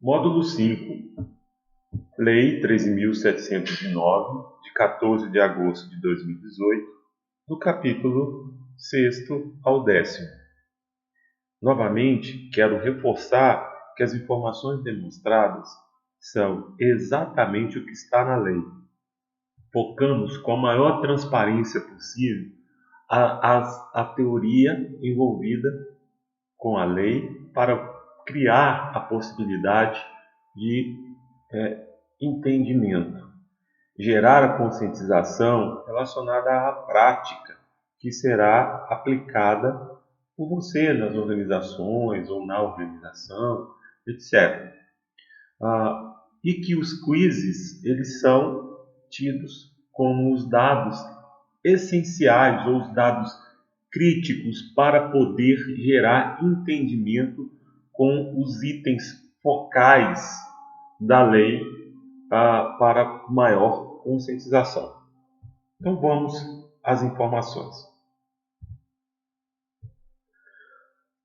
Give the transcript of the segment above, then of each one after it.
Módulo 5, Lei 13.709, de 14 de agosto de 2018, do capítulo 6º ao 10º. Novamente, quero reforçar que as informações demonstradas são exatamente o que está na lei. Focamos com a maior transparência possível a teoria envolvida com a lei para criar a possibilidade de entendimento, gerar a conscientização relacionada à prática que será aplicada por você nas organizações ou na organização, etc. E que os quizzes eles são tidos como os dados essenciais ou os dados críticos para poder gerar entendimento com os itens focais da lei para maior conscientização. Então vamos às informações.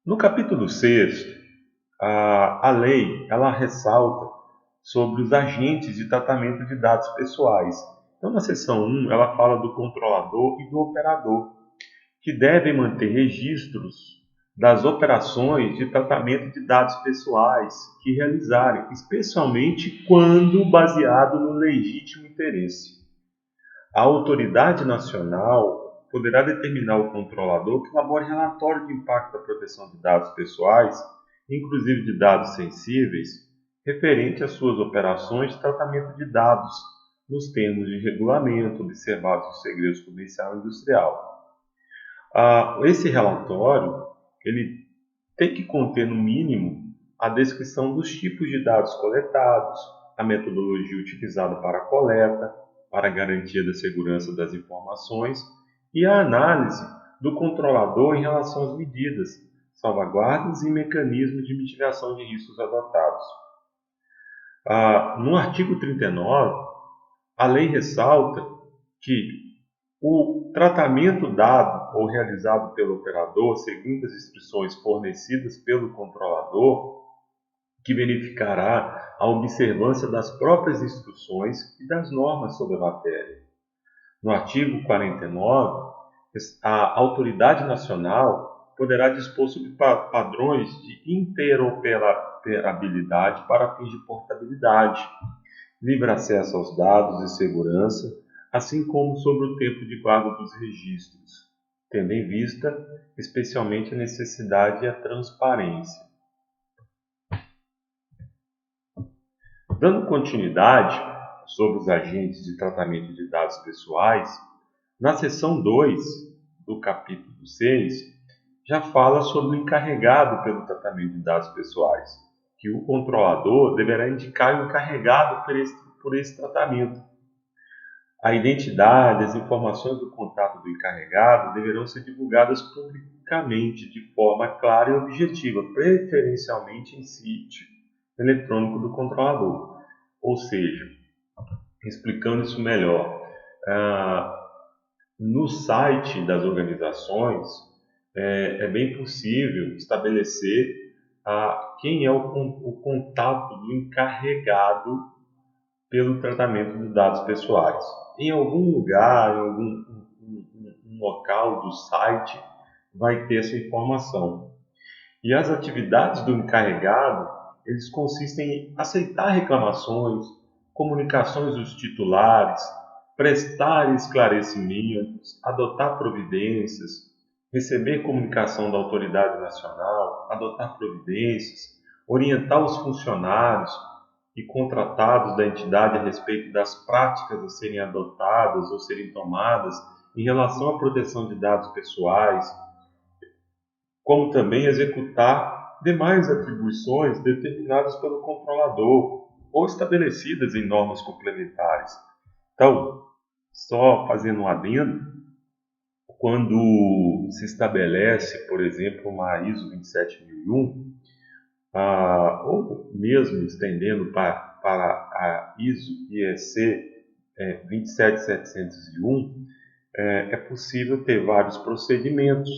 No capítulo 6, a lei ela ressalta sobre os agentes de tratamento de dados pessoais. Então na seção 1 ela fala do controlador e do operador, que devem manter registros das operações de tratamento de dados pessoais que realizarem, especialmente quando baseado no legítimo interesse. A autoridade nacional poderá determinar ao controlador que elabore relatório de impacto da proteção de dados pessoais, inclusive de dados sensíveis, referente às suas operações de tratamento de dados, nos termos de regulamento observados no segredo comercial e industrial. Esse relatório ele tem que conter, no mínimo, a descrição dos tipos de dados coletados, a metodologia utilizada para a coleta, para a garantia da segurança das informações e a análise do controlador em relação às medidas, salvaguardas e mecanismos de mitigação de riscos adotados. No artigo 39, a lei ressalta que o tratamento dado ou realizado pelo operador, segundo as instruções fornecidas pelo controlador, que verificará a observância das próprias instruções e das normas sobre a matéria. No artigo 49, a autoridade nacional poderá dispor sobre padrões de interoperabilidade para fins de portabilidade, livre acesso aos dados e segurança, assim como sobre o tempo de guarda dos registros, tendo em vista especialmente a necessidade e a transparência. Dando continuidade sobre os agentes de tratamento de dados pessoais, na seção 2 do capítulo 6, já fala sobre o encarregado pelo tratamento de dados pessoais, que o controlador deverá indicar o encarregado por esse tratamento. A identidade, as informações do contato do encarregado deverão ser divulgadas publicamente de forma clara e objetiva, preferencialmente em sítio eletrônico do controlador. Ou seja, explicando isso melhor, no site das organizações é bem possível estabelecer quem é o contato do encarregado pelo tratamento de dados pessoais. Em algum lugar, em algum local do site, vai ter essa informação. E as atividades do encarregado, eles consistem em aceitar reclamações, comunicações dos titulares, prestar esclarecimentos, adotar providências, receber comunicação da autoridade nacional, adotar providências, orientar os funcionários e contratados da entidade a respeito das práticas a serem adotadas ou serem tomadas em relação à proteção de dados pessoais, como também executar demais atribuições determinadas pelo controlador ou estabelecidas em normas complementares. Então, só fazendo um adendo, quando se estabelece, por exemplo, uma ISO 27001, ou mesmo estendendo para a ISO IEC 27701, é possível ter vários procedimentos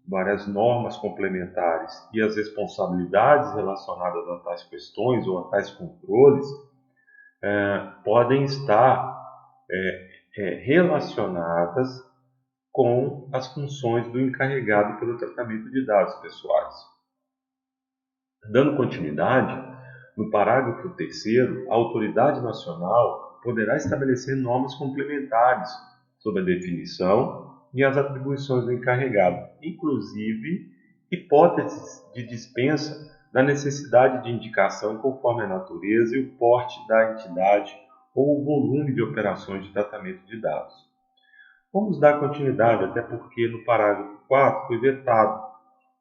várias normas complementares e as responsabilidades relacionadas a tais questões ou a tais controles podem estar relacionadas com as funções do encarregado pelo tratamento de dados pessoais. Dando continuidade, no parágrafo 3º, a autoridade nacional poderá estabelecer normas complementares sobre a definição e as atribuições do encarregado, inclusive hipóteses de dispensa da necessidade de indicação conforme a natureza e o porte da entidade ou o volume de operações de tratamento de dados. Vamos dar continuidade, até porque no parágrafo 4 foi vetado.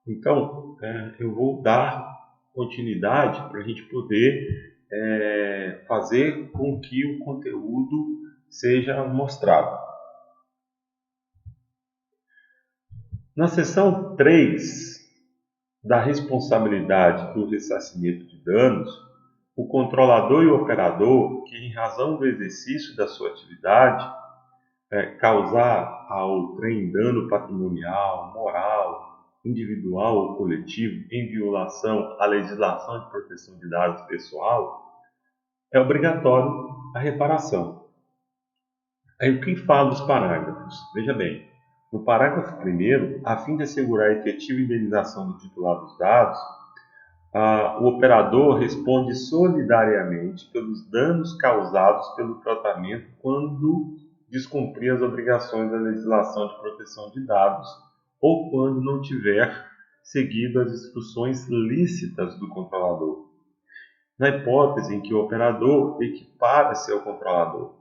Então, eu vou dar continuidade para a gente poder fazer com que o conteúdo seja mostrado. Na seção 3 da responsabilidade do ressarcimento de danos, o controlador e o operador, que em razão do exercício da sua atividade, causar ao outrem dano patrimonial, moral, individual ou coletivo em violação à legislação de proteção de dados pessoal, é obrigatório a reparação. Aí o que fala os parágrafos? Veja bem, no parágrafo 1º, a fim de assegurar a efetiva indenização do titular dos dados, o operador responde solidariamente pelos danos causados pelo tratamento quando descumprir as obrigações da legislação de proteção de dados ou quando não tiver seguido as instruções lícitas do controlador, na hipótese em que o operador equipara-se ao controlador,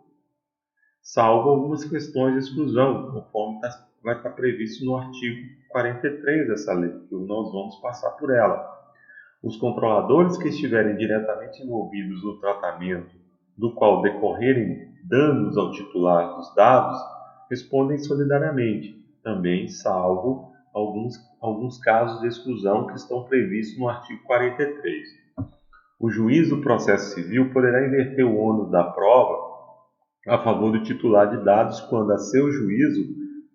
salvo algumas questões de exclusão, conforme vai estar previsto no artigo 43 dessa lei, que nós vamos passar por ela. Os controladores que estiverem diretamente envolvidos no tratamento do qual decorrerem danos ao titular dos dados respondem solidariamente, também salvo alguns casos de exclusão que estão previstos no artigo 43. O juiz do processo civil poderá inverter o ônus da prova a favor do titular de dados quando, a seu juízo,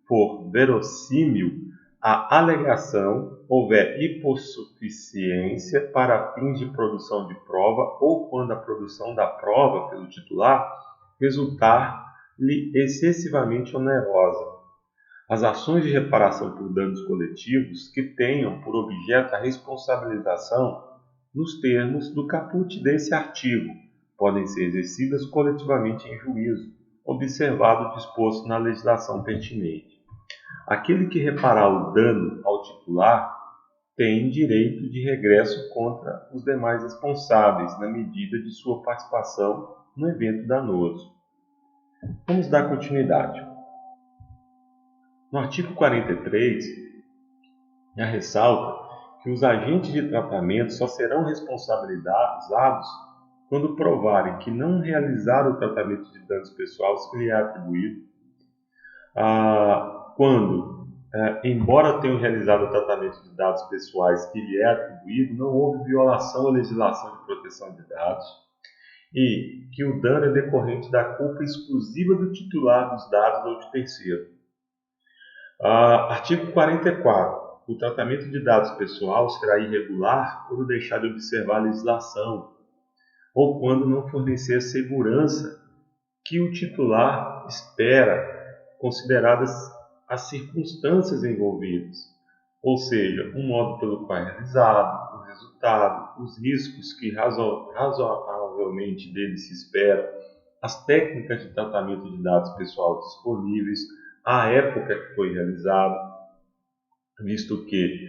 for verossímil a alegação, houver hipossuficiência para fins de produção de prova ou quando a produção da prova pelo titular resultar-lhe excessivamente onerosa. As ações de reparação por danos coletivos que tenham por objeto a responsabilização nos termos do caput desse artigo podem ser exercidas coletivamente em juízo, observado o disposto na legislação pertinente. Aquele que reparar o dano ao titular tem direito de regresso contra os demais responsáveis, na medida de sua participação no evento danoso. Vamos dar continuidade. No artigo 43, ressalta que os agentes de tratamento só serão responsabilizados quando provarem que não realizaram o tratamento de danos pessoais que lhe é atribuído, quando, embora tenham realizado o tratamento de dados pessoais que lhe é atribuído, não houve violação à legislação de proteção de dados e que o dano é decorrente da culpa exclusiva do titular dos dados ou de terceiro. Artigo 44. O tratamento de dados pessoais será irregular quando deixar de observar a legislação ou quando não fornecer a segurança que o titular espera, consideradas as circunstâncias envolvidas, ou seja, o modo pelo qual é realizado, o resultado, os riscos que razoavelmente dele se espera, as técnicas de tratamento de dados pessoais disponíveis, a época que foi realizado, visto que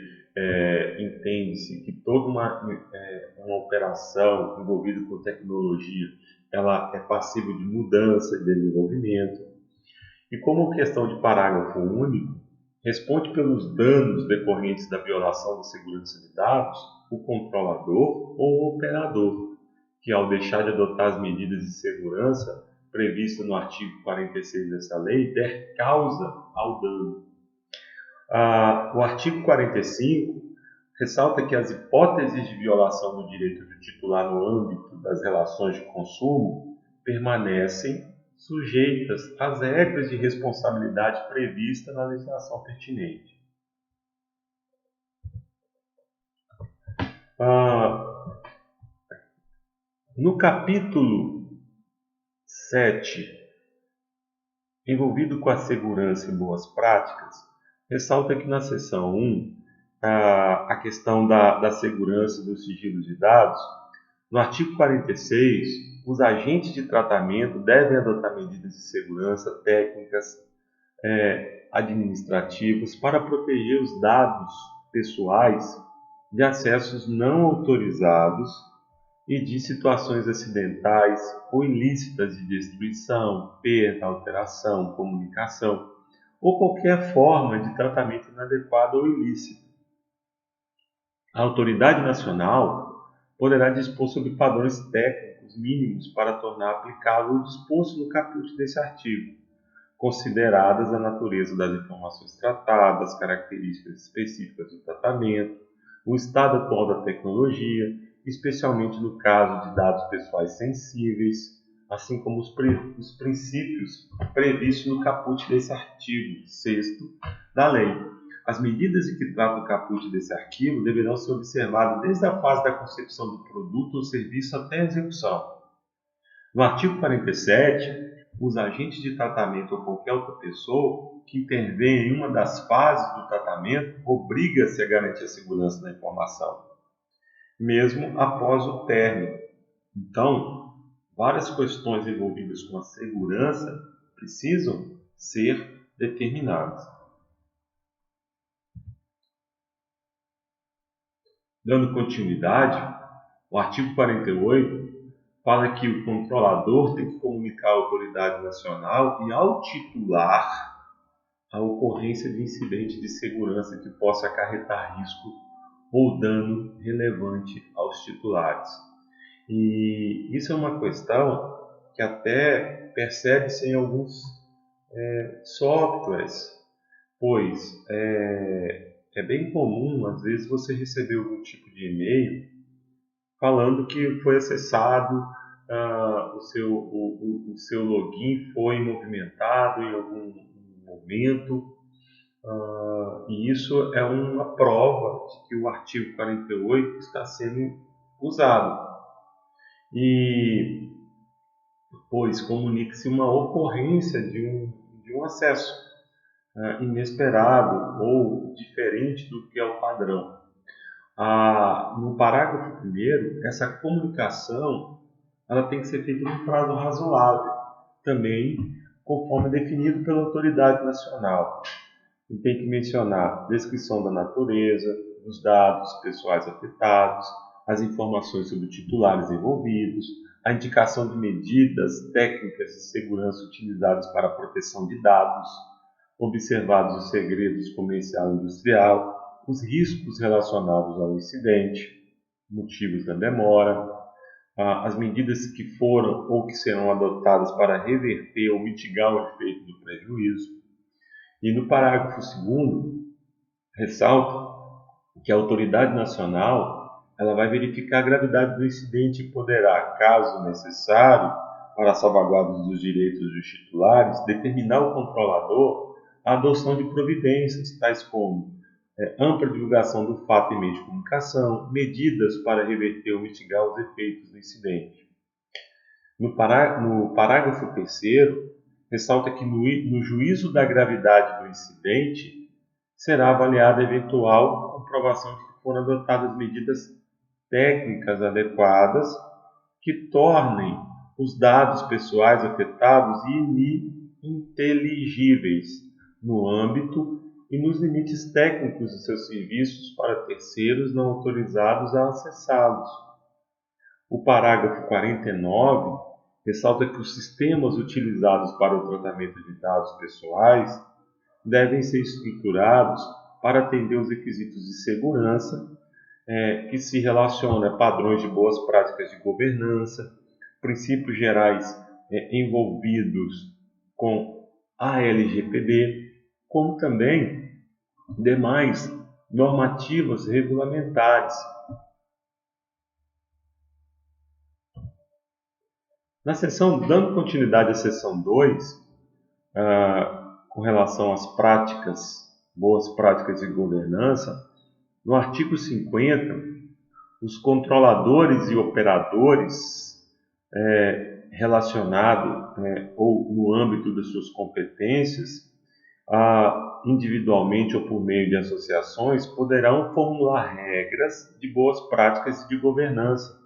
entende-se que toda uma operação envolvida com tecnologia ela é passível de mudança e desenvolvimento. E como questão de parágrafo único, responde pelos danos decorrentes da violação da segurança de dados o controlador ou o operador, que ao deixar de adotar as medidas de segurança previstas no artigo 46 dessa lei, der causa ao dano. O artigo 45 ressalta que as hipóteses de violação do direito do titular no âmbito das relações de consumo permanecem sujeitas às regras de responsabilidade previstas na legislação pertinente. No capítulo 7, envolvido com a segurança e boas práticas, ressalta que na seção 1, a questão da segurança dos sigilos de dados. No artigo 46, os agentes de tratamento devem adotar medidas de segurança técnicas, administrativos para proteger os dados pessoais de acessos não autorizados e de situações acidentais ou ilícitas de destruição, perda, alteração, comunicação ou qualquer forma de tratamento inadequado ou ilícito. A autoridade nacional poderá dispor sobre padrões técnicos mínimos para tornar aplicável o disposto no caput desse artigo, consideradas a natureza das informações tratadas, características específicas do tratamento, o estado atual da tecnologia, especialmente no caso de dados pessoais sensíveis, assim como os princípios previstos no caput desse artigo 6º da lei. As medidas de que trata o caput desse artigo deverão ser observadas desde a fase da concepção do produto ou serviço até a execução. No artigo 47, os agentes de tratamento ou qualquer outra pessoa que intervém em uma das fases do tratamento obriga-se a garantir a segurança da informação, mesmo após o término. Então, várias questões envolvidas com a segurança precisam ser determinadas. Dando continuidade, o artigo 48 fala que o controlador tem que comunicar à autoridade nacional e ao titular a ocorrência de incidente de segurança que possa acarretar risco ou dano relevante aos titulares. E isso é uma questão que até percebe-se em alguns softwares, pois é bem comum, às vezes, você receber algum tipo de e-mail falando que foi acessado, o seu login foi movimentado em algum momento, e isso é uma prova de que o artigo 48 está sendo usado. E, pois, comunica-se uma ocorrência de um acesso inesperado ou diferente do que é o padrão. No parágrafo 1º, essa comunicação ela tem que ser feita num prazo razoável, também conforme definido pela autoridade nacional. E tem que mencionar a descrição da natureza, dos dados pessoais afetados, as informações sobre titulares envolvidos, a indicação de medidas técnicas de segurança utilizadas para a proteção de dados, observados os segredos comercial e industrial, os riscos relacionados ao incidente, motivos da demora, as medidas que foram ou que serão adotadas para reverter ou mitigar o efeito do prejuízo. E no parágrafo 2º, ressalta que a autoridade nacional ela vai verificar a gravidade do incidente e poderá, caso necessário, para a salvaguarda dos direitos dos titulares, determinar ao controlador a adoção de providências, tais como ampla divulgação do fato em meio de comunicação, medidas para reverter ou mitigar os efeitos do incidente. No parágrafo 3º, ressalta que no juízo da gravidade do incidente será avaliada a eventual comprovação de que foram adotadas medidas técnicas adequadas que tornem os dados pessoais afetados ininteligíveis no âmbito e nos limites técnicos de seus serviços para terceiros não autorizados a acessá-los. O parágrafo 49 ressalta que os sistemas utilizados para o tratamento de dados pessoais devem ser estruturados para atender os requisitos de segurança que se relacionam a padrões de boas práticas de governança, princípios gerais envolvidos com a LGPD, como também demais normativas regulamentares. Dando continuidade à seção 2, com relação às boas práticas de governança, no artigo 50, os controladores e operadores relacionado, ou no âmbito das suas competências, individualmente ou por meio de associações, poderão formular regras de boas práticas de governança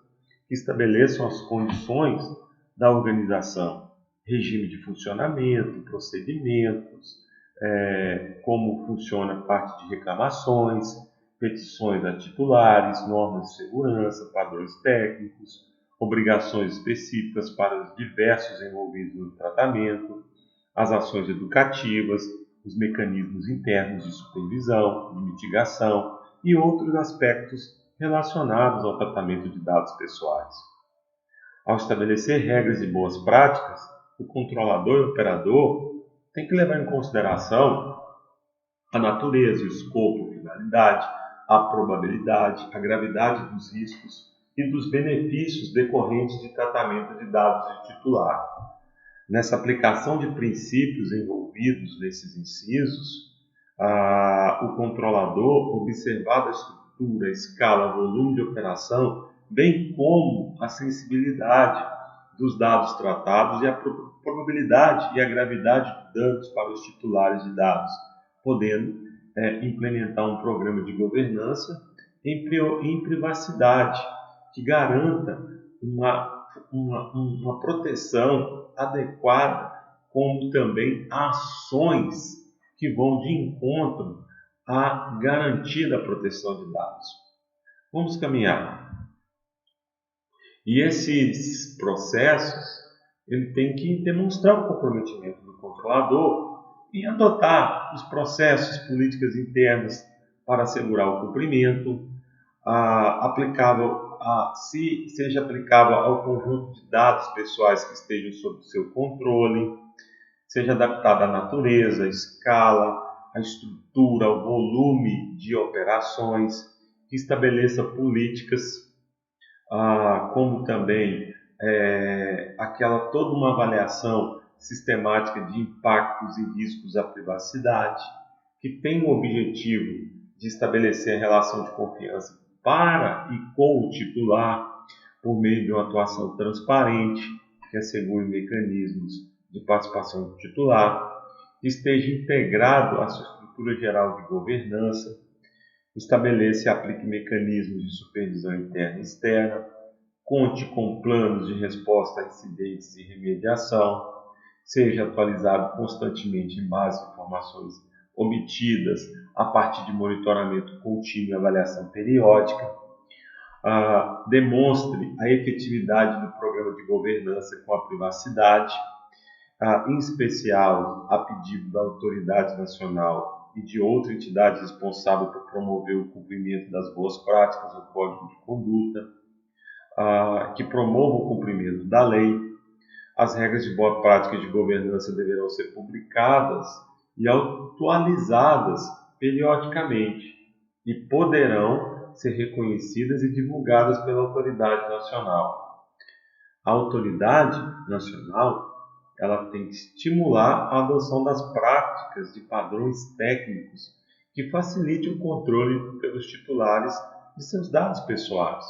que estabeleçam as condições da organização, regime de funcionamento, procedimentos, como funciona a parte de reclamações, petições a titulares, normas de segurança, padrões técnicos, obrigações específicas para os diversos envolvidos no tratamento, as ações educativas, os mecanismos internos de supervisão, de mitigação e outros aspectos relacionados ao tratamento de dados pessoais. Ao estabelecer regras e boas práticas, o controlador e o operador têm que levar em consideração a natureza, o escopo, a finalidade, a probabilidade, a gravidade dos riscos e dos benefícios decorrentes de tratamento de dados de titular. Nessa aplicação de princípios envolvidos nesses incisos, o controlador, observada a estrutura, a escala, volume de operação, bem como a sensibilidade dos dados tratados e a probabilidade e a gravidade de danos para os titulares de dados, podendo implementar um programa de governança em privacidade que garanta uma proteção adequada, como também ações que vão de encontro à garantia da proteção de dados. Vamos caminhar. E esses processos, ele tem que demonstrar o comprometimento do controlador em adotar os processos, políticas internas para assegurar o cumprimento, seja aplicável ao conjunto de dados pessoais que estejam sob o seu controle, seja adaptado à natureza, à escala, à estrutura, ao volume de operações, que estabeleça políticas, como também toda uma avaliação sistemática de impactos e riscos à privacidade, que tem o objetivo de estabelecer a relação de confiança para e com o titular por meio de uma atuação transparente que assegure mecanismos de participação do titular, que esteja integrado à sua estrutura geral de governança, estabeleça e aplique mecanismos de supervisão interna e externa, conte com planos de resposta a incidentes e remediação, seja atualizado constantemente em base a informações obtidas a partir de monitoramento contínuo e avaliação periódica, demonstre a efetividade do programa de governança com a privacidade, em especial a pedido da autoridade nacional e de outra entidade responsável por promover o cumprimento das boas práticas do Código de Conduta, que promova o cumprimento da lei. As regras de boa prática de governança deverão ser publicadas e atualizadas periodicamente e poderão ser reconhecidas e divulgadas pela autoridade nacional. A autoridade nacional, ela tem que estimular a adoção das práticas de padrões técnicos que facilite o controle pelos titulares de seus dados pessoais.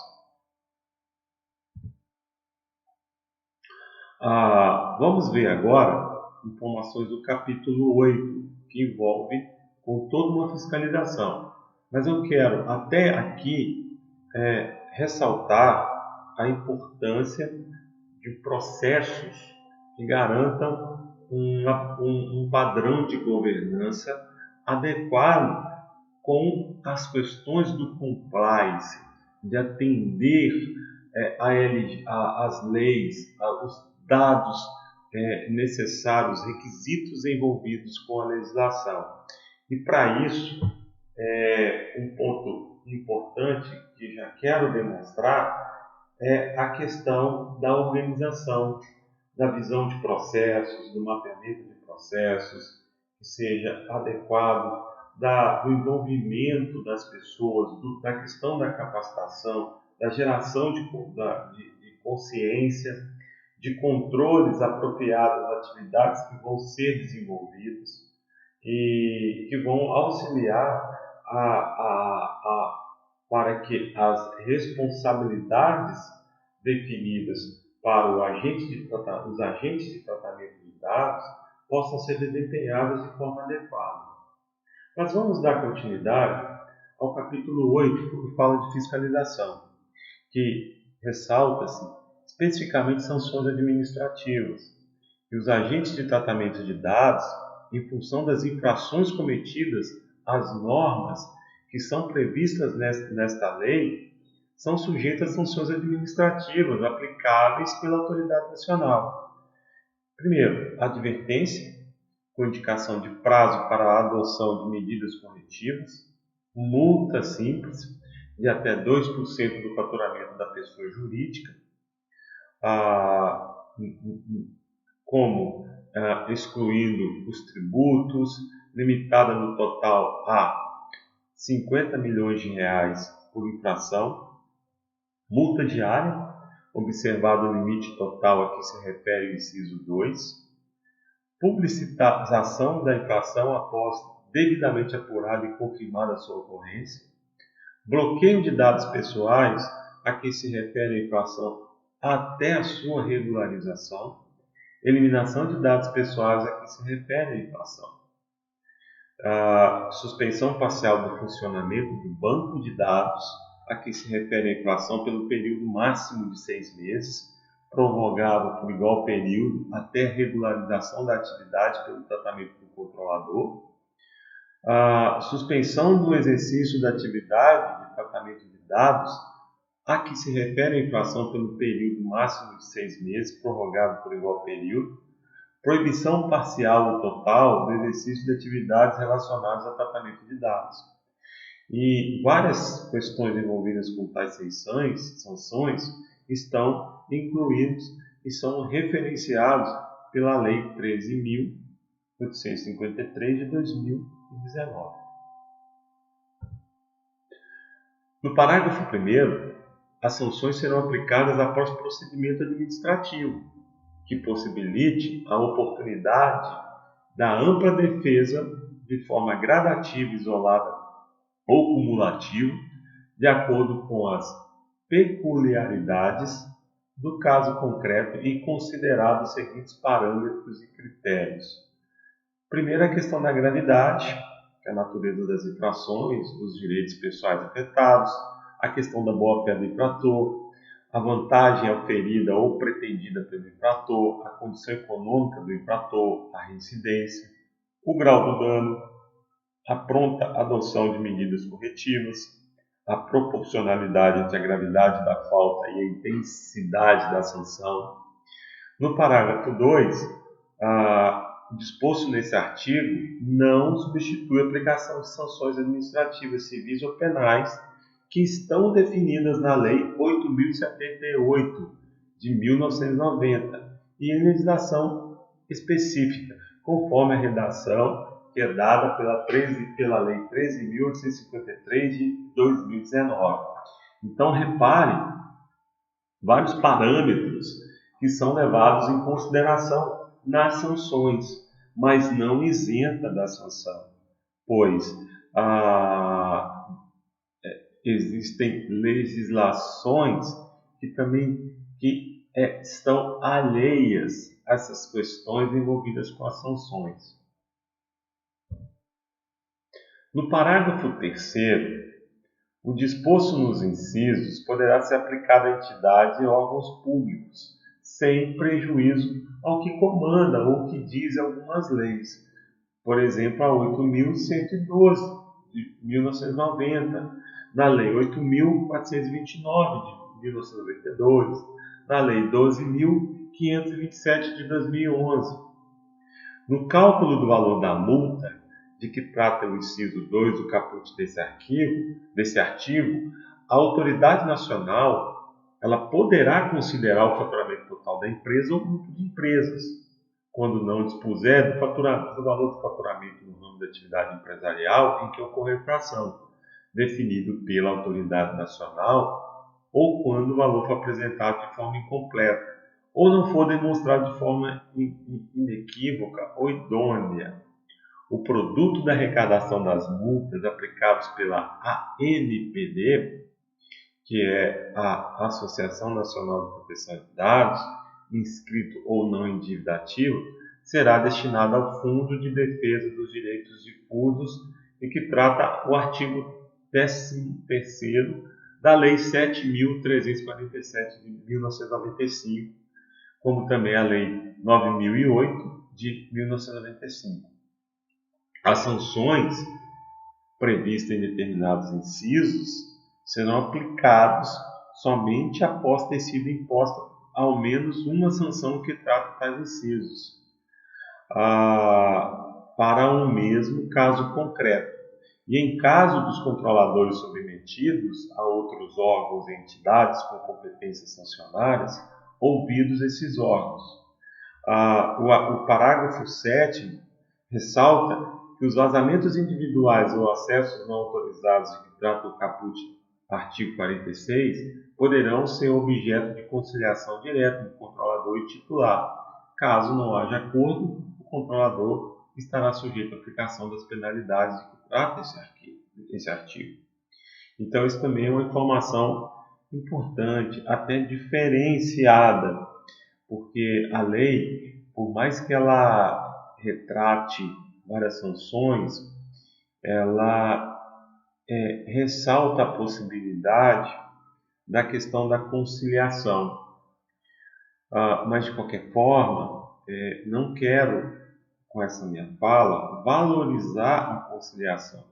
Vamos ver agora informações do capítulo 8, que envolve com toda uma fiscalização. Mas eu quero até aqui ressaltar a importância de processos que garantam um padrão de governança adequado com as questões do compliance, de atender as leis, os dados necessários, requisitos envolvidos com a legislação. E para isso, um ponto importante que já quero demonstrar é a questão da organização, da visão de processos, do mapeamento de processos, que seja adequado, do envolvimento das pessoas, da questão da capacitação, da geração de consciência, de controles apropriados das atividades que vão ser desenvolvidas e que vão auxiliar para que as responsabilidades definidas para os agentes de tratamento de dados possam ser desempenhadas de forma adequada. Mas vamos dar continuidade ao capítulo 8, que fala de fiscalização, que ressalta-se especificamente sanções administrativas. E os agentes de tratamento de dados, em função das infrações cometidas às normas que são previstas nesta lei, são sujeitos a sanções administrativas aplicáveis pela autoridade nacional. Primeiro, advertência, com indicação de prazo para a adoção de medidas corretivas, multa simples, de até 2% do faturamento da pessoa jurídica, excluindo os tributos, limitada no total a 50 milhões de reais por infração, multa diária, observado o limite total a que se refere o inciso 2, publicitação da infração após devidamente apurada e confirmada a sua ocorrência, bloqueio de dados pessoais a que se refere a infração até a sua regularização, eliminação de dados pessoais a que se refere a infração, a suspensão parcial do funcionamento do banco de dados a que se refere a infração pelo período máximo de 6 meses, prorrogável por igual período até a regularização da atividade pelo tratamento do controlador, a suspensão do exercício da atividade de tratamento de dados a que se refere a infração pelo período máximo de 6 meses, prorrogável por igual período, proibição parcial ou total do exercício de atividades relacionadas ao tratamento de dados. E várias questões envolvidas com tais sanções estão incluídos e são referenciados pela Lei 13.853 de 2019. No parágrafo 1º, as sanções serão aplicadas após procedimento administrativo, que possibilite a oportunidade da ampla defesa de forma gradativa, isolada ou cumulativa, de acordo com as peculiaridades do caso concreto e considerados os seguintes parâmetros e critérios. Primeiro, a questão da gravidade, que é a natureza das infrações, os direitos pessoais afetados, a questão da boa-fé do infrator, a vantagem oferida ou pretendida pelo infrator, a condição econômica do infrator, a reincidência, o grau do dano, a pronta adoção de medidas corretivas, a proporcionalidade entre a gravidade da falta e a intensidade da sanção. No parágrafo 2, o disposto nesse artigo não substitui a aplicação de sanções administrativas, civis ou penais que estão definidas na Lei 8.078 de 1990 e em legislação específica, conforme a redação que é dada pela Lei 13.853 de 2019. Então, repare vários parâmetros que são levados em consideração nas sanções, mas não isenta da sanção, pois existem legislações que estão alheias a essas questões envolvidas com as sanções. No parágrafo 3º, o disposto nos incisos poderá ser aplicado a entidades e órgãos públicos, sem prejuízo ao que comanda ou que diz algumas leis. Por exemplo, a 8.112 de 1990, na Lei 8.429 de 1992, na Lei 12.527 de 2011. No cálculo do valor da multa, de que trata o inciso 2 do caput desse artigo, a autoridade nacional ela poderá considerar o faturamento total da empresa ou grupo de empresas, quando não dispuser do valor do faturamento no ramo da atividade empresarial em que ocorre a infração, definido pela autoridade nacional, ou quando o valor for apresentado de forma incompleta, ou não for demonstrado de forma inequívoca ou idônea. O produto da arrecadação das multas aplicadas pela ANPD, que é a Associação Nacional de Proteção de Dados, inscrito ou não em dívida ativa, será destinada ao Fundo de Defesa dos Direitos Difusos e que trata o artigo 13º da Lei 7.347 de 1995, como também a Lei 9.008 de 1995. As sanções previstas em determinados incisos serão aplicados somente após ter sido imposta ao menos uma sanção que trata tais incisos, para um mesmo caso concreto. E em caso dos controladores submetidos a outros órgãos e entidades com competências sancionárias, ouvidos esses órgãos. O parágrafo 7º ressalta que os vazamentos individuais ou acessos não autorizados de que trata o caput artigo 46 poderão ser objeto de conciliação direta do controlador e titular. Caso não haja acordo, o controlador estará sujeito à aplicação das penalidades de que trata esse artigo. Então, isso também é uma informação importante, até diferenciada, porque a lei, por mais que ela retrate várias sanções, ela ressalta a possibilidade da questão da conciliação. Mas, de qualquer forma, não quero, com essa minha fala, valorizar a conciliação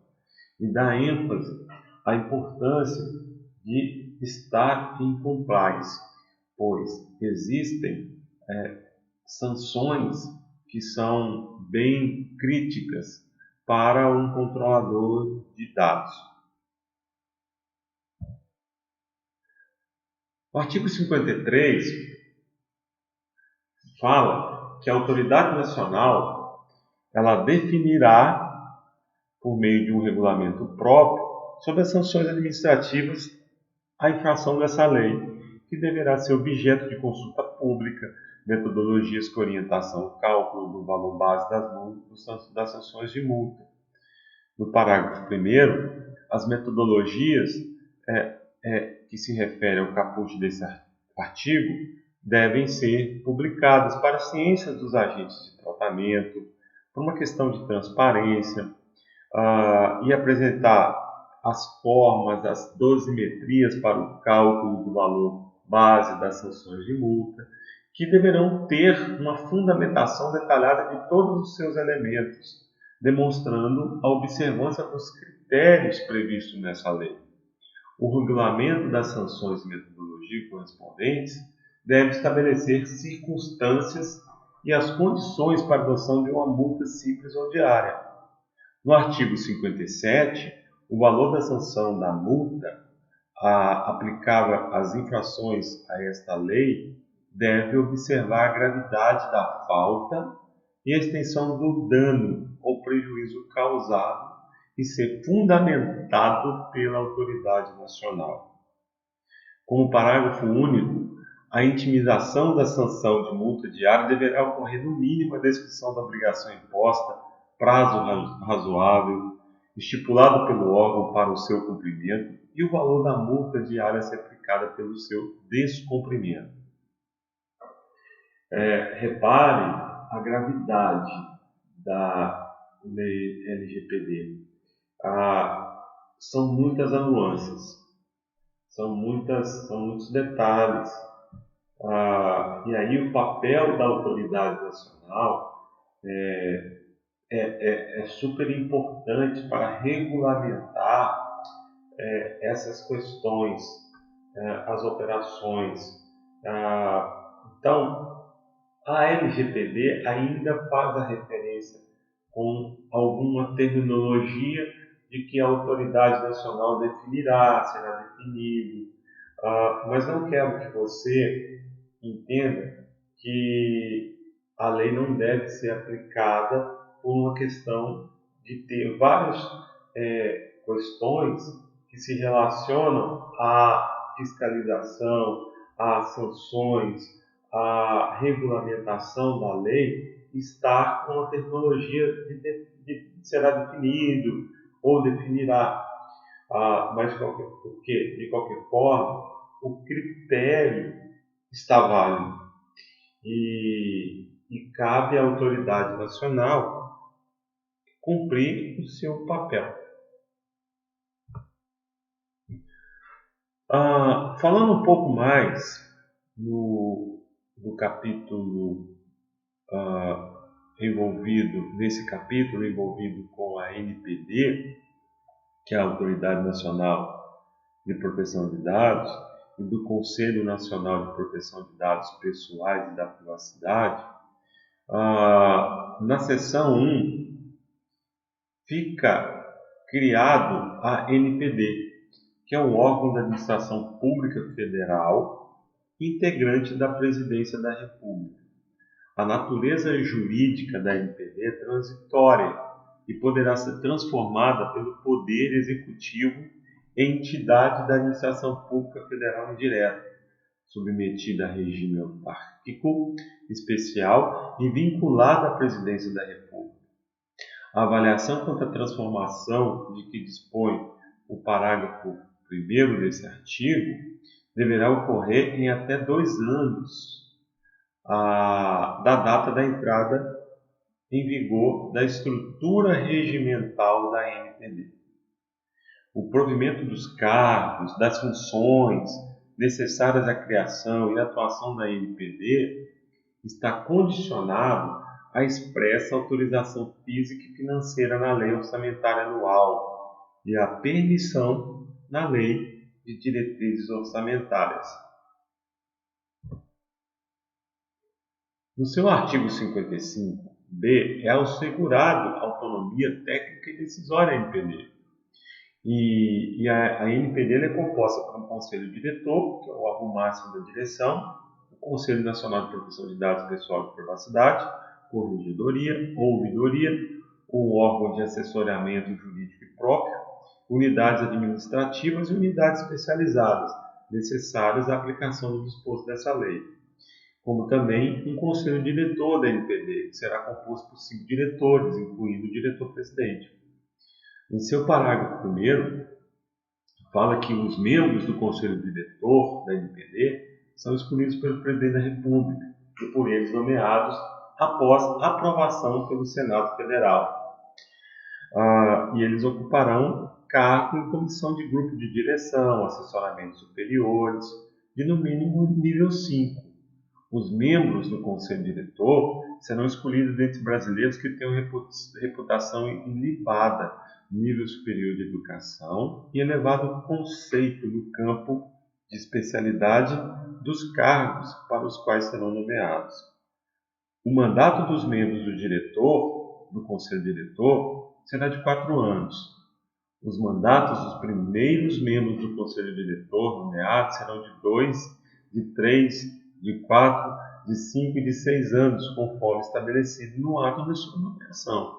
e dar ênfase à importância de estar em compliance, pois existem sanções que são bem críticas para um controlador de dados. O artigo 53 fala que a autoridade nacional ela definirá, por meio de um regulamento próprio, sobre as sanções administrativas a infração dessa lei, que deverá ser objeto de consulta pública, metodologias que orientação o cálculo do valor base das sanções de multa. No parágrafo 1º, as metodologias que se referem ao caput desse artigo devem ser publicadas para a ciência dos agentes de tratamento, por uma questão de transparência, e apresentar as formas, as dosimetrias para o cálculo do valor base das sanções de multa, que deverão ter uma fundamentação detalhada de todos os seus elementos, demonstrando a observância dos critérios previstos nessa lei. O regulamento das sanções e metodologia correspondentes deve estabelecer circunstâncias e as condições para a adoção de uma multa simples ou diária. No artigo 57, o valor da sanção da multa aplicável às infrações a esta lei deve observar a gravidade da falta e a extensão do dano ou prejuízo causado e ser fundamentado pela autoridade nacional. Como parágrafo único, a intimização da sanção de multa diária deverá ocorrer no mínimo a descrição da obrigação imposta, prazo razoável, estipulado pelo órgão para o seu cumprimento e o valor da multa diária a ser aplicada pelo seu descumprimento. Repare a gravidade da lei LGPD. São muitas nuances, são muitos detalhes. E aí o papel da autoridade nacional é super importante para regulamentar essas questões, as operações. Então, a LGPD ainda faz a referência com alguma terminologia de que a autoridade nacional definirá, será definido, mas não quero que você entenda que a lei não deve ser aplicada por uma questão de ter várias questões que se relacionam à fiscalização, às sanções, à regulamentação da lei, estar com a terminologia de será definido ou definirá. Mas porque, de qualquer forma, o critério está válido e cabe à autoridade nacional cumprir o seu papel. Falando um pouco mais no capítulo nesse capítulo envolvido com a NPD, que é a Autoridade Nacional de Proteção de Dados, e do Conselho Nacional de Proteção de Dados Pessoais e da Privacidade, na seção 1 fica criado a NPD, que é um órgão da administração pública federal, integrante da Presidência da República. A natureza jurídica da NPD é transitória e poderá ser transformada pelo Poder Executivo em entidade da administração pública federal indireta, submetida a regime autárquico especial e vinculada à Presidência da República. A avaliação quanto à transformação de que dispõe o parágrafo 1º desse artigo deverá ocorrer em até 2 anos da data da entrada em vigor da estrutura regimental da NPD. O provimento dos cargos, das funções necessárias à criação e atuação da NPD está condicionado à expressa autorização física e financeira na Lei Orçamentária Anual e à permissão na Lei de Diretrizes Orçamentárias. No seu artigo 55b, é assegurado autonomia técnica e decisória à NPD. E a NPD é composta por um conselho diretor, que é o órgão máximo da direção, o Conselho Nacional de Proteção de Dados Pessoal e Privacidade, corregedoria, ouvidoria, o órgão de assessoramento jurídico próprio, unidades administrativas e unidades especializadas, necessárias à aplicação do disposto dessa lei, como também um conselho diretor da NPD, que será composto por 5 diretores, incluindo o diretor-presidente. Em seu parágrafo 1º, fala que os membros do conselho diretor da NPD são escolhidos pelo presidente da República e por eles nomeados após aprovação pelo Senado Federal. E eles ocuparão cargo em comissão de grupo de direção, assessoramentos superiores, de no mínimo nível 5. Os membros do Conselho Diretor serão escolhidos dentre brasileiros que tenham reputação ilibada, nível superior de educação e elevado conceito no campo de especialidade dos cargos para os quais serão nomeados. O mandato dos membros do Conselho Diretor, será de 4 anos. Os mandatos dos primeiros membros do Conselho Diretor nomeados serão de 2, de 3, de 4, de 5 e de 6 anos, conforme estabelecido no ato de sua nomeação.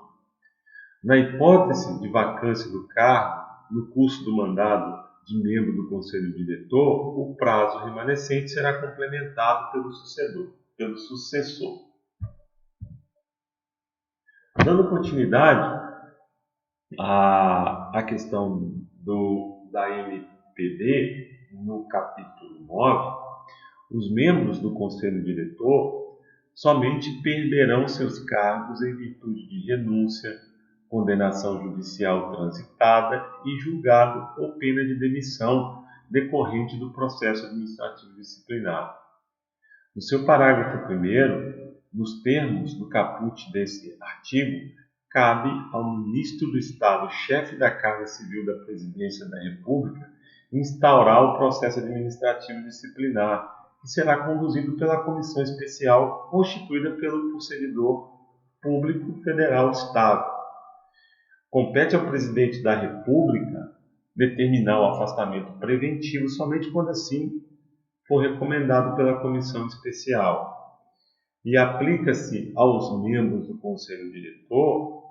Na hipótese de vacância do cargo, no curso do mandato de membro do Conselho Diretor, o prazo remanescente será complementado pelo sucessor. Dando continuidade à questão da NPD, no capítulo 9, os membros do Conselho Diretor somente perderão seus cargos em virtude de renúncia, condenação judicial transitada e julgado ou pena de demissão decorrente do processo administrativo disciplinar. No seu parágrafo 1º, nos termos do caput desse artigo, cabe ao Ministro do Estado, chefe da Casa Civil da Presidência da República, instaurar o processo administrativo disciplinar, que será conduzido pela comissão especial constituída pelo servidor público federal Estado. Compete ao presidente da República determinar o afastamento preventivo somente quando assim for recomendado pela comissão especial. E aplica-se aos membros do Conselho Diretor,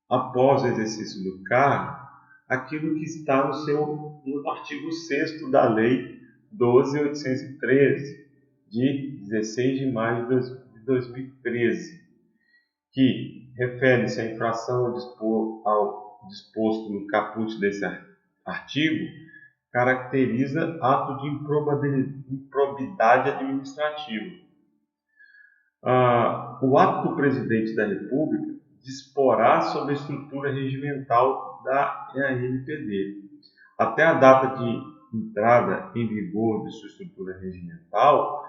após o exercício do cargo, aquilo que está no artigo 6º da Lei 12.813, de 16 de maio de 2013, que refere-se à infração ao disposto no caput desse artigo caracteriza ato de improbidade administrativa. O ato do Presidente da República disporá sobre a estrutura regimental da ANPD. Até a data de entrada em vigor de sua estrutura regimental,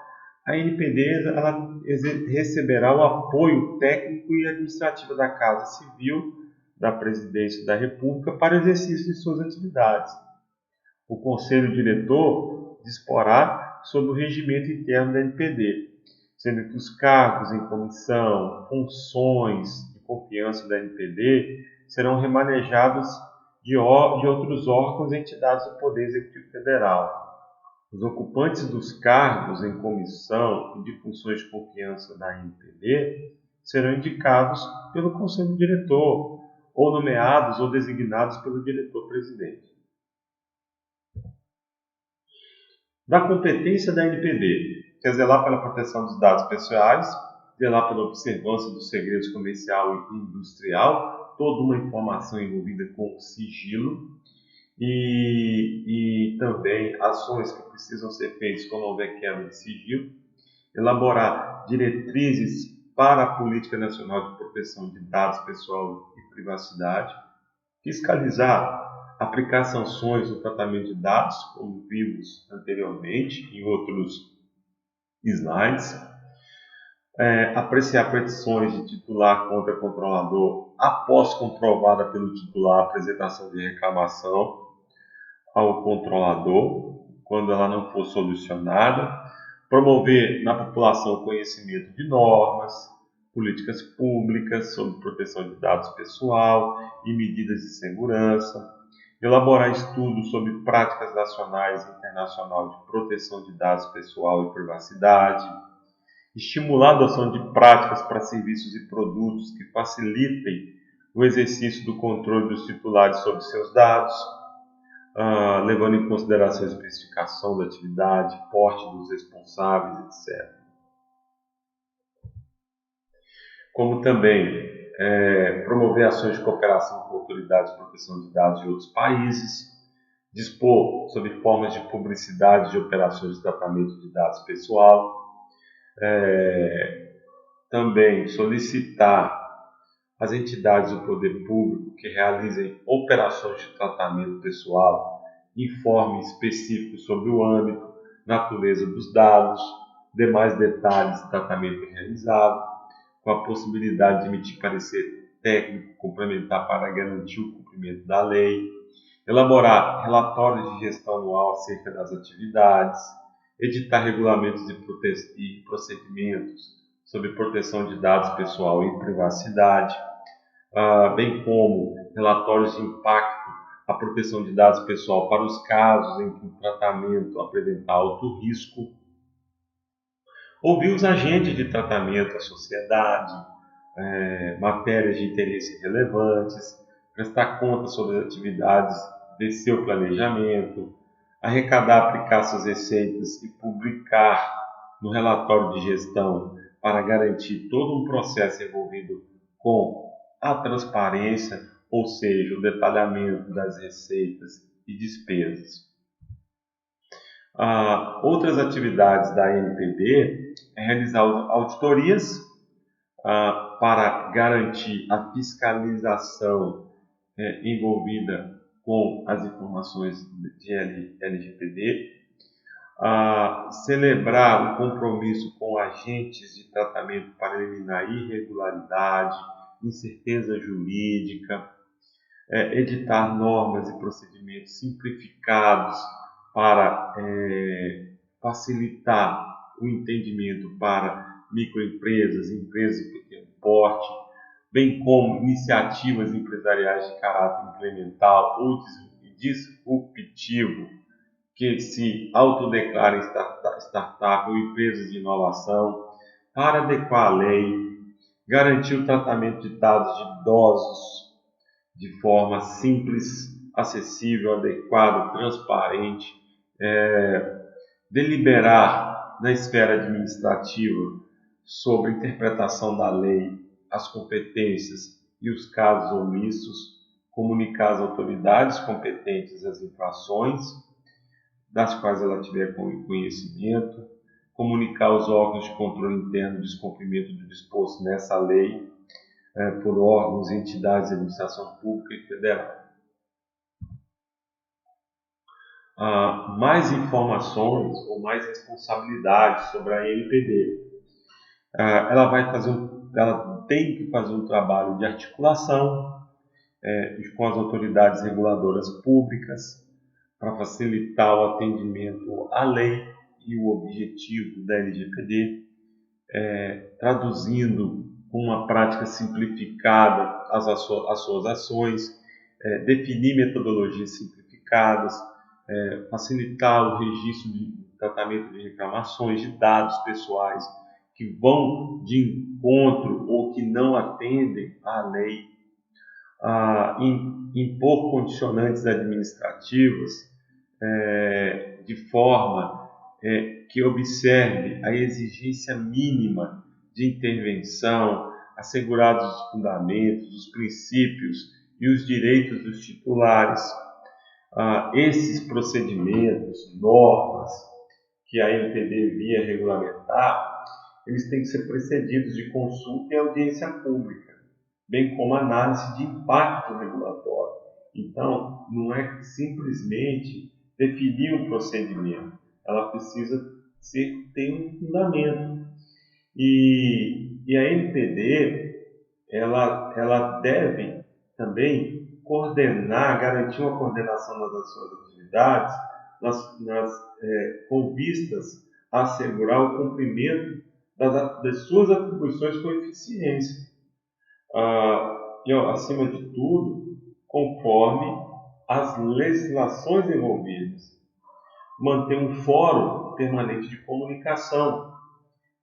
a ANPD receberá o apoio técnico e administrativo da Casa Civil da Presidência da República para o exercício de suas atividades. O Conselho Diretor disporá sobre o regimento interno da ANPD, sendo que os cargos em comissão, funções de confiança da ANPD serão remanejados de outros órgãos e entidades do Poder Executivo Federal. Os ocupantes dos cargos em comissão e de funções de confiança da ANPD serão indicados pelo Conselho Diretor, ou nomeados ou designados pelo diretor-presidente. Da competência da ANPD, que é zelar pela proteção dos dados pessoais, zelar pela observância dos segredos comercial e industrial, toda uma informação envolvida com sigilo, e também ações que precisam ser feitas quando houver quebra de sigilo, elaborar diretrizes para a Política Nacional de Proteção de Dados Pessoal e Privacidade, fiscalizar, aplicar sanções no tratamento de dados, como vimos anteriormente em outros slides, apreciar petições de titular contra controlador após comprovada pelo titular a apresentação de reclamação ao controlador, quando ela não for solucionada, promover na população o conhecimento de normas, políticas públicas sobre proteção de dados pessoal e medidas de segurança, elaborar estudos sobre práticas nacionais e internacionais de proteção de dados pessoal e privacidade, estimular a adoção de práticas para serviços e produtos que facilitem o exercício do controle dos titulares sobre seus dados, levando em consideração a especificação da atividade, porte dos responsáveis, etc. Como também promover ações de cooperação com autoridades de proteção de dados de outros países, dispor sobre formas de publicidade de operações de tratamento de dados pessoal, também solicitar às entidades do poder público que realizem operações de tratamento pessoal informe específico sobre o âmbito, natureza dos dados, demais detalhes do tratamento realizado, com a possibilidade de emitir parecer técnico complementar para garantir o cumprimento da lei, elaborar relatórios de gestão anual acerca das atividades, editar regulamentos e procedimentos sobre proteção de dados pessoal e privacidade, bem como relatórios de impacto à proteção de dados pessoal para os casos em que o tratamento apresentar alto risco, ouvir os agentes de tratamento, a sociedade, matérias de interesse relevantes, prestar conta sobre as atividades de seu planejamento, arrecadar, aplicar suas receitas e publicar no relatório de gestão para garantir todo um processo envolvido com a transparência, ou seja, o detalhamento das receitas e despesas. Outras atividades da ANPD é realizar auditorias para garantir a fiscalização envolvida com as informações de LGPD, celebrar o compromisso com agentes de tratamento para eliminar irregularidade, incerteza jurídica, editar normas e procedimentos simplificados para facilitar o entendimento para microempresas, empresas de pequeno porte, bem como iniciativas empresariais de caráter implementar ou disruptivo que se autodeclarem startup ou empresas de inovação, para adequar a lei, garantir o tratamento de dados de idosos de forma simples, acessível, adequada, transparente, deliberar na esfera administrativa sobre a interpretação da lei, as competências e os casos omissos, comunicar às autoridades competentes as infrações das quais ela tiver conhecimento, comunicar aos órgãos de controle interno o descumprimento do disposto nessa lei por órgãos e entidades de administração pública e federal. Mais informações ou mais responsabilidades sobre a ANPD. Ela tem que fazer um trabalho de articulação com as autoridades reguladoras públicas para facilitar o atendimento à lei e o objetivo da LGPD, traduzindo com uma prática simplificada as suas ações, definir metodologias simplificadas, facilitar o registro de tratamento de reclamações de dados pessoais que vão de encontro ou que não atendem à lei, impor condicionantes administrativos de forma que observe a exigência mínima de intervenção, assegurados os fundamentos, os princípios e os direitos dos titulares. Esses procedimentos, normas que a ANPD via regulamentar, eles têm que ser precedidos de consulta e audiência pública, bem como análise de impacto regulatório. Então, não é simplesmente definir um procedimento, ela precisa ter um fundamento. E a ANPD, ela deve também garantir uma coordenação das suas atividades com vistas a assegurar o cumprimento das suas atribuições com eficiência. Acima de tudo, conforme as legislações envolvidas. Manter um fórum permanente de comunicação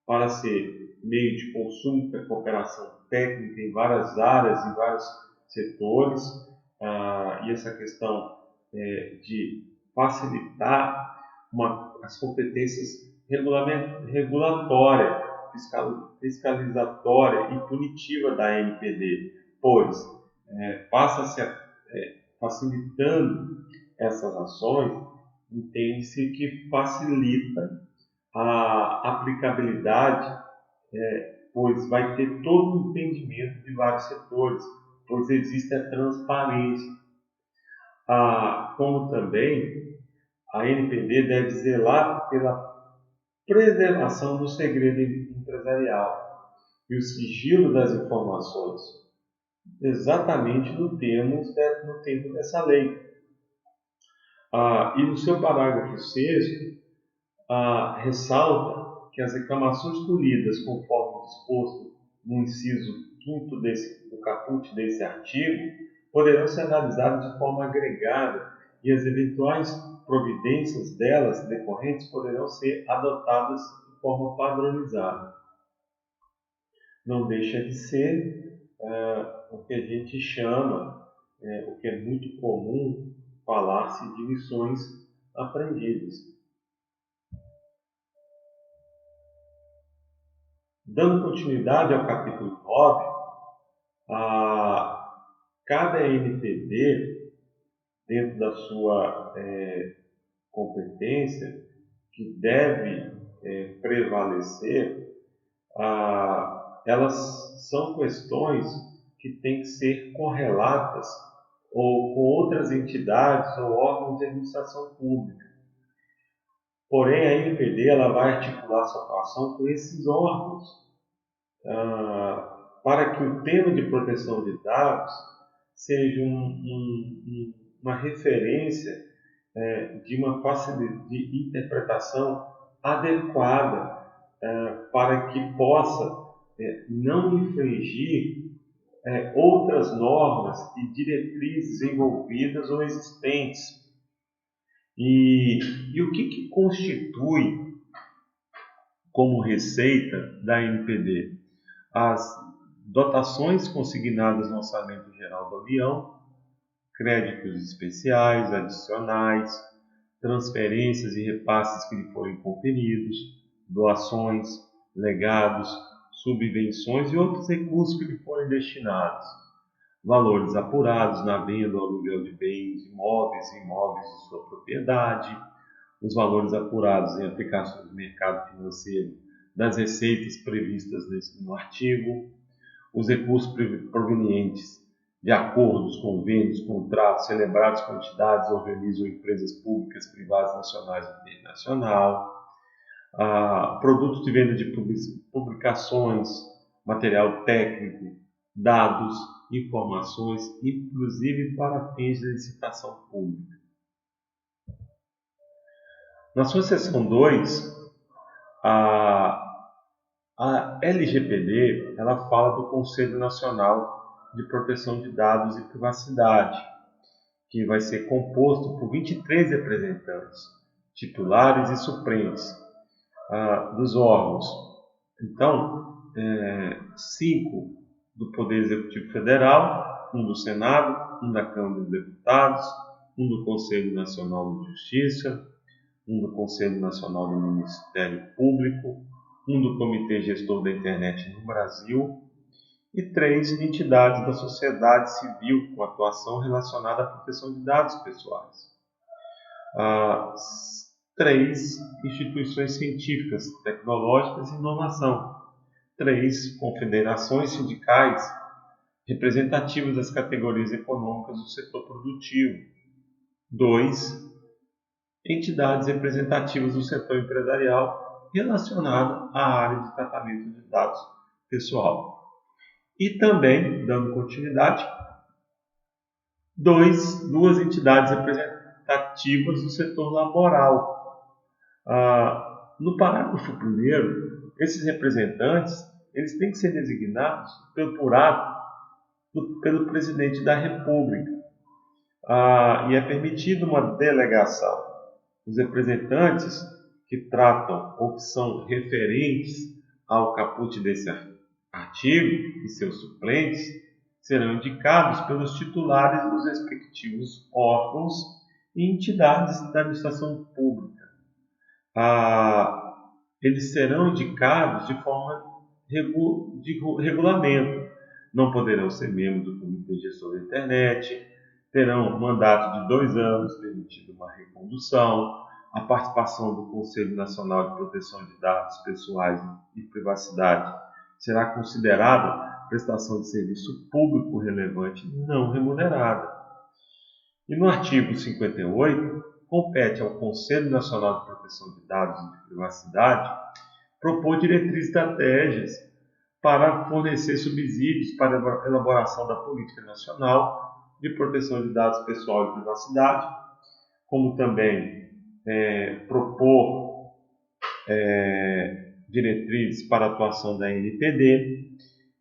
para ser meio de consulta, cooperação técnica em várias áreas, em vários setores, e essa questão de facilitar as competências regulatória, fiscalizatória e punitiva da ANPD, pois passa-se facilitando essas ações, entende-se que facilita a aplicabilidade, pois vai ter todo o entendimento de vários setores, pois existe a transparência. Como também a ANPD deve zelar pela preservação do segredo empresarial e o sigilo das informações, exatamente no tempo dessa lei. E no seu parágrafo 6º, ressalta que as reclamações colhidas conforme disposto no inciso 5º do caput desse artigo poderão ser analisadas de forma agregada e as eventuais providências delas decorrentes poderão ser adotadas de forma padronizada. Não deixa de ser o que a gente chama, o que é muito comum falar-se de lições aprendidas. Dando continuidade ao capítulo 9, cada ANPD, dentro da sua competência, que deve prevalecer, elas são questões que têm que ser correlatas ou com outras entidades ou órgãos de administração pública. Porém, a ANPD ela vai articular sua atuação com esses órgãos para que o tema de proteção de dados seja uma referência de uma facilidade de interpretação adequada para que possa não infringir outras normas e diretrizes envolvidas ou existentes. E o que constitui como receita da ANPD? As dotações consignadas no Orçamento Geral da União, créditos especiais, adicionais, transferências e repasses que lhe forem conferidos, doações, legados, subvenções e outros recursos que lhe forem destinados. valores apurados na venda ou aluguel de bens, imóveis e imóveis de sua propriedade, os valores apurados em aplicações do mercado financeiro das receitas previstas no artigo, os recursos provenientes de acordos, convênios, contratos celebrados com entidades, organismos ou empresas públicas, privadas, nacionais e internacional, produtos de venda de publicações, material técnico, dados, informações, inclusive para fins de licitação pública. Na sua seção 2, a LGPD ela fala do Conselho Nacional de Proteção de Dados e Privacidade, que vai ser composto por 23 representantes, titulares e suplentes dos órgãos. Então, 5 do Poder Executivo Federal, 1 do Senado, 1 da Câmara dos Deputados, 1 do Conselho Nacional de Justiça, 1 do Conselho Nacional do Ministério Público, 1 do Comitê Gestor da Internet no Brasil e 3 entidades da sociedade civil com atuação relacionada à proteção de dados pessoais. 3 instituições científicas, tecnológicas e inovação. 3 confederações sindicais representativas das categorias econômicas do setor produtivo. 2 entidades representativas do setor empresarial relacionado à área de tratamento de dados pessoal. E também, dando continuidade, 2 entidades representativas do setor laboral. No parágrafo 1º, esses representantes eles têm que ser designados por ato pelo presidente da República. E é permitida uma delegação. Os representantes que tratam ou que são referentes ao caput desse artigo e seus suplentes serão indicados pelos titulares dos respectivos órgãos e entidades da administração pública. Eles serão indicados de forma de regulamento. Não poderão ser membros do Comitê Gestor da Internet, terão um mandato de 2 anos, permitido uma recondução, a participação do Conselho Nacional de Proteção de Dados Pessoais e Privacidade será considerada prestação de serviço público relevante não remunerada. E no artigo 58, compete ao Conselho Nacional de Proteção de Dados e de Privacidade propor diretrizes e estratégias para fornecer subsídios para a elaboração da política nacional de proteção de dados pessoal e privacidade, como também propor diretrizes para a atuação da NPD,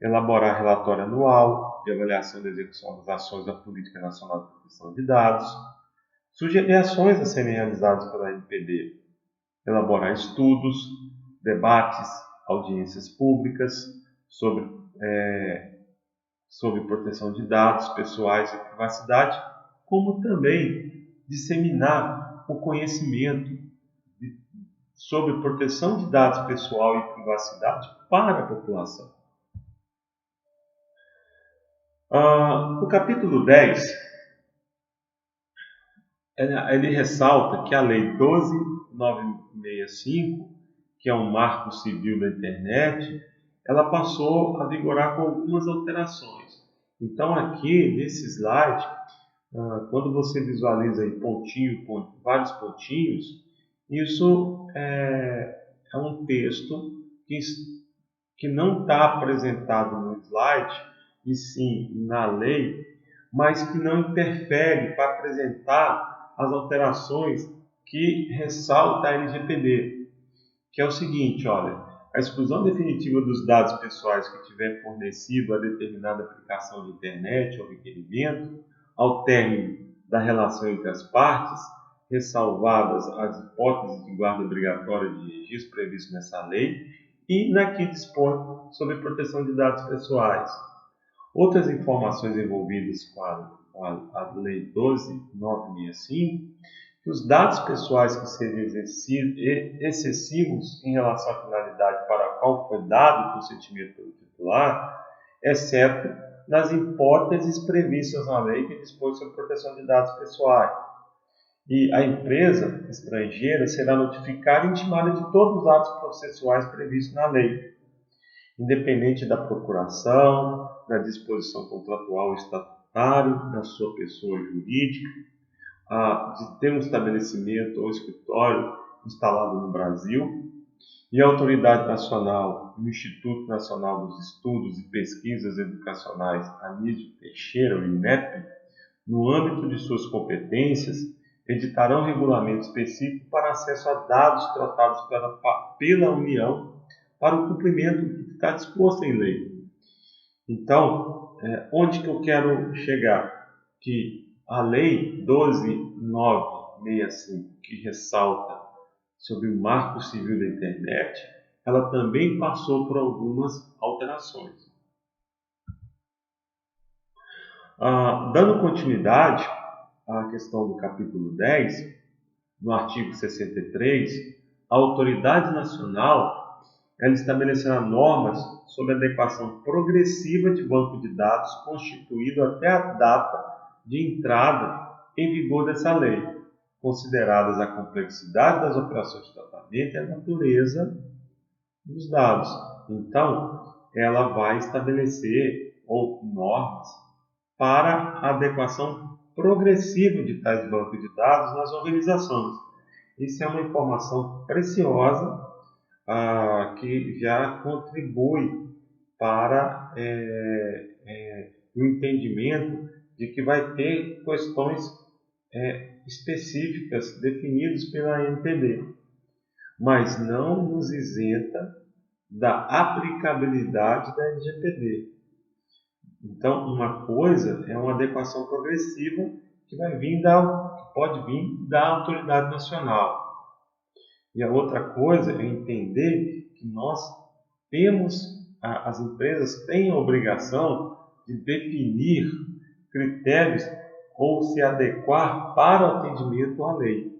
elaborar relatório anual de avaliação da execução das ações da Política Nacional de Proteção de Dados, sugerir ações a serem realizadas pela NPD, elaborar estudos, debates, audiências públicas sobre proteção de dados pessoais e privacidade, como também disseminar o conhecimento sobre proteção de dados pessoal e privacidade para a população. No capítulo 10, ele ressalta que a Lei 12.965, que é um marco civil da internet, ela passou a vigorar com algumas alterações. Então aqui, nesse slide, quando você visualiza aí vários pontinhos, isso é um texto que não está apresentado no slide, e sim na lei, mas que não interfere para apresentar as alterações que ressalta a LGPD, que é o seguinte, olha, a exclusão definitiva dos dados pessoais que tiver fornecido a determinada aplicação de internet ou requerimento, ao término da relação entre as partes, ressalvadas as hipóteses de guarda obrigatória de registro previsto nessa lei e na que dispõe sobre proteção de dados pessoais. Outras informações envolvidas com a Lei 12.965, que os dados pessoais que sejam excessivos em relação à finalidade para a qual foi dado o consentimento pelo titular, exceto nas hipóteses previstas na lei que dispõe sobre proteção de dados pessoais. E a empresa estrangeira será notificada e intimada de todos os atos processuais previstos na lei, independente da procuração, da disposição contratual ou estatutária da sua pessoa jurídica, de ter um estabelecimento ou escritório instalado no Brasil, e a Autoridade Nacional, o Instituto Nacional dos Estudos e Pesquisas Educacionais Anísio Teixeira, o INEP, no âmbito de suas competências, editarão regulamento específico para acesso a dados tratados pela União para o cumprimento do que está disposto em lei. Então, onde que eu quero chegar? Que a Lei 12.965, que ressalta sobre o Marco Civil da Internet, ela também passou por algumas alterações. Dando continuidade à questão do capítulo 10, no artigo 63, a Autoridade Nacional ela estabelecerá normas sobre adequação progressiva de banco de dados constituído até a data de entrada em vigor dessa lei, consideradas a complexidade das operações de tratamento e a natureza dos dados. Então, ela vai estabelecer normas para a adequação progressiva de tais bancos de dados nas organizações. Isso é uma informação preciosa que já contribui para o entendimento de que vai ter questões específicas definidas pela ANPD, mas não nos isenta da aplicabilidade da LGPD. Então, uma coisa é uma adequação progressiva que pode vir da autoridade nacional. E a outra coisa é entender que as empresas têm a obrigação de definir critérios ou se adequar para o atendimento à lei.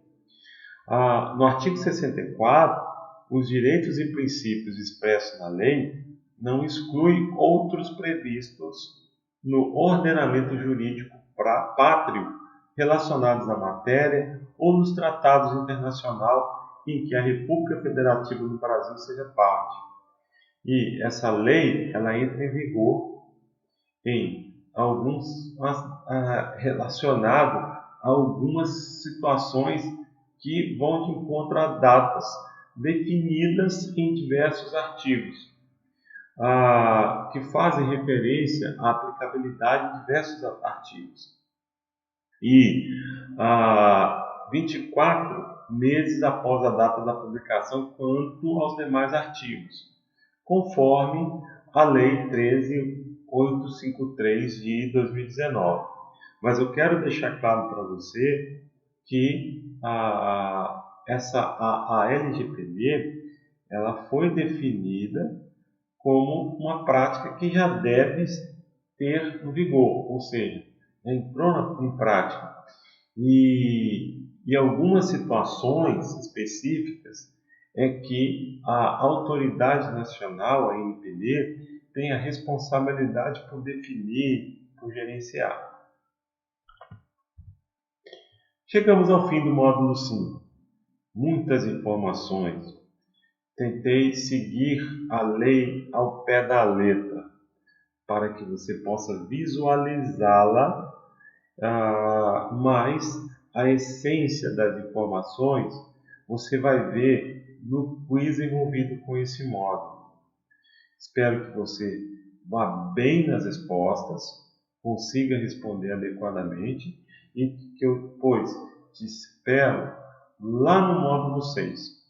No artigo 64, os direitos e princípios expressos na lei não excluem outros previstos no ordenamento jurídico pátrio relacionados à matéria ou nos tratados internacionais em que a República Federativa do Brasil seja parte. E essa lei ela entra em vigor em relacionado a algumas situações que vão de encontro a datas definidas em diversos artigos, que fazem referência à aplicabilidade de diversos artigos. E 24 meses após a data da publicação quanto aos demais artigos, conforme a Lei 13.853 de 2019. Mas eu quero deixar claro para você que a LGPD ela foi definida como uma prática que já deve ter no vigor, ou seja, entrou em prática. E algumas situações específicas é que a autoridade nacional, a ANPD, tem a responsabilidade por definir, por gerenciar. Chegamos ao fim do módulo 5. Muitas informações. Tentei seguir a lei ao pé da letra, para que você possa visualizá-la, mas a essência das informações você vai ver no quiz envolvido com esse módulo. Espero que você vá bem nas respostas, consiga responder adequadamente e que eu depois te espero lá no módulo 6.